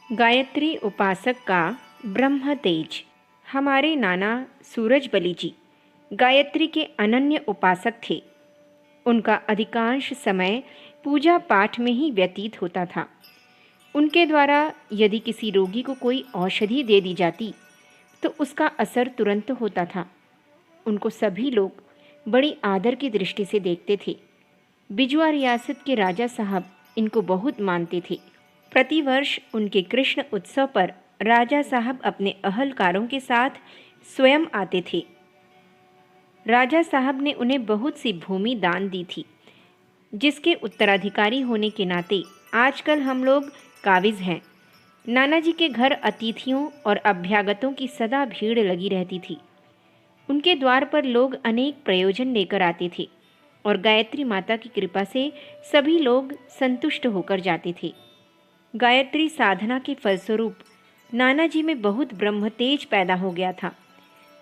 गायत्री उपासक का ब्रह्म तेज। हमारे नाना सूरजबली जी गायत्री के अनन्य उपासक थे। उनका अधिकांश समय पूजा पाठ में ही व्यतीत होता था। उनके द्वारा यदि किसी रोगी को कोई औषधि दे दी जाती तो उसका असर तुरंत होता था। उनको सभी लोग बड़ी आदर की दृष्टि से देखते थे। बिजुआ रियासत के राजा साहब इनको बहुत मानते थे। प्रतिवर्ष उनके कृष्ण उत्सव पर राजा साहब अपने अहलकारों के साथ स्वयं आते थे। राजा साहब ने उन्हें बहुत सी भूमि दान दी थी, जिसके उत्तराधिकारी होने के नाते आजकल हम लोग काबिज हैं। नाना जी के घर अतिथियों और अभ्यागतों की सदा भीड़ लगी रहती थी। उनके द्वार पर लोग अनेक प्रयोजन लेकर आते थे और गायत्री माता की कृपा से सभी लोग संतुष्ट होकर जाते थे। गायत्री साधना के फलस्वरूप नाना जी में बहुत ब्रह्मतेज पैदा हो गया था,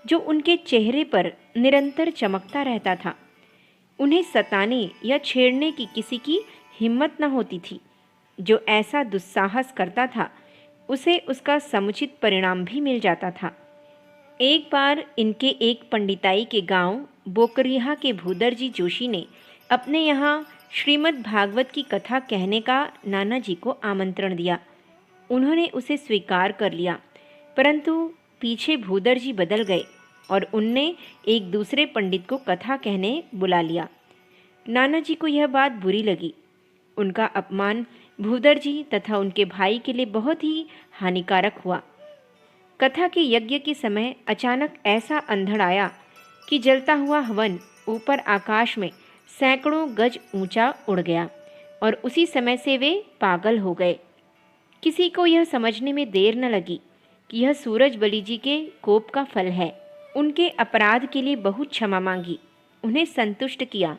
जो उनके चेहरे पर निरंतर चमकता रहता था। उन्हें सताने या छेड़ने की किसी की हिम्मत न होती थी। जो ऐसा दुस्साहस करता था उसे उसका समुचित परिणाम भी मिल जाता था। एक बार इनके एक पंडिताई के गांव बोकरिहा के भूदर जी जोशी ने अपने यहाँ श्रीमद् भागवत की कथा कहने का नाना जी को आमंत्रण दिया। उन्होंने उसे स्वीकार कर लिया, परंतु पीछे भूदर जी बदल गए और उनने एक दूसरे पंडित को कथा कहने बुला लिया। नाना जी को यह बात बुरी लगी। उनका अपमान भूदर जी तथा उनके भाई के लिए बहुत ही हानिकारक हुआ। कथा के यज्ञ के समय अचानक ऐसा अंधड़ आया कि जलता हुआ हवन ऊपर आकाश में सैकड़ों गज ऊंचा उड़ गया और उसी समय से वे पागल हो गए। किसी को यह समझने में देर न लगी कि यह सूरजबली जी के कोप का फल है। उनके अपराध के लिए बहुत क्षमा मांगी, उन्हें संतुष्ट किया,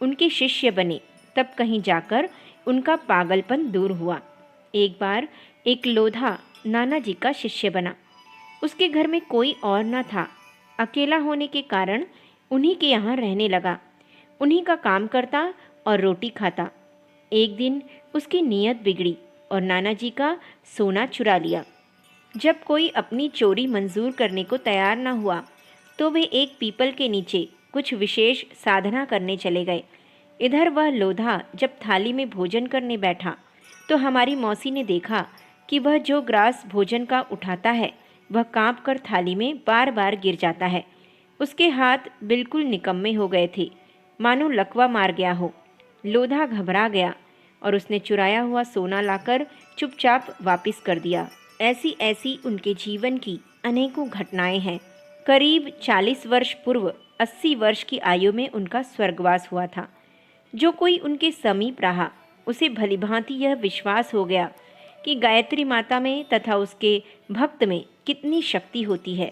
उनके शिष्य बने। तब कहीं जाकर उनका पागलपन दूर हुआ। एक बार एक लोधा नाना जी का शिष्य बना। उसके घर में कोई और न था। अकेला होने के कारण उन्हीं के यहाँ रहने लगा। उन्हीं का काम करता और रोटी खाता। एक दिन उसकी नीयत बिगड़ी और नाना जी का सोना चुरा लिया। जब कोई अपनी चोरी मंजूर करने को तैयार न हुआ तो वे एक पीपल के नीचे कुछ विशेष साधना करने चले गए। इधर वह लोधा जब थाली में भोजन करने बैठा तो हमारी मौसी ने देखा कि वह जो ग्रास भोजन का उठाता है वह कांप कर थाली में बार बार गिर जाता है। उसके हाथ बिल्कुल निकम्मे हो गए थे, मानो लकवा मार गया हो। लोधा घबरा गया और उसने चुराया हुआ सोना लाकर चुपचाप वापस कर दिया। ऐसी ऐसी उनके जीवन की अनेकों घटनाएं हैं। करीब 40 वर्ष पूर्व 80 वर्ष की आयु में उनका स्वर्गवास हुआ था। जो कोई उनके समीप रहा उसे भलीभांति यह विश्वास हो गया कि गायत्री माता में तथा उसके भक्त में कितनी शक्ति होती है।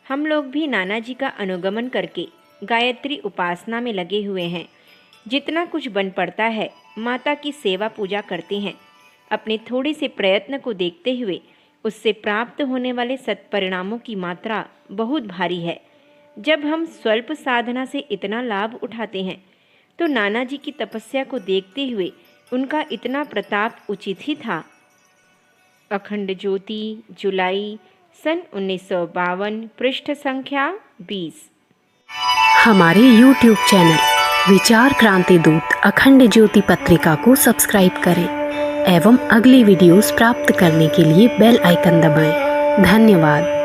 हम लोग भी नाना जी का अनुगमन करके गायत्री उपासना में लगे हुए हैं। जितना कुछ बन पड़ता है माता की सेवा पूजा करते हैं। अपने थोड़े से प्रयत्न को देखते हुए उससे प्राप्त होने वाले सत्परिणामों की मात्रा बहुत भारी है। जब हम स्वल्प साधना से इतना लाभ उठाते हैं तो नाना जी की तपस्या को देखते हुए उनका इतना प्रताप उचित ही था। अखंड ज्योति, जुलाई सन 1952, पृष्ठ संख्या 20। हमारे YouTube चैनल विचार क्रांति दूत अखंड ज्योति पत्रिका को सब्सक्राइब करें एवं अगली वीडियोस प्राप्त करने के लिए बेल आइकन दबाएं। धन्यवाद।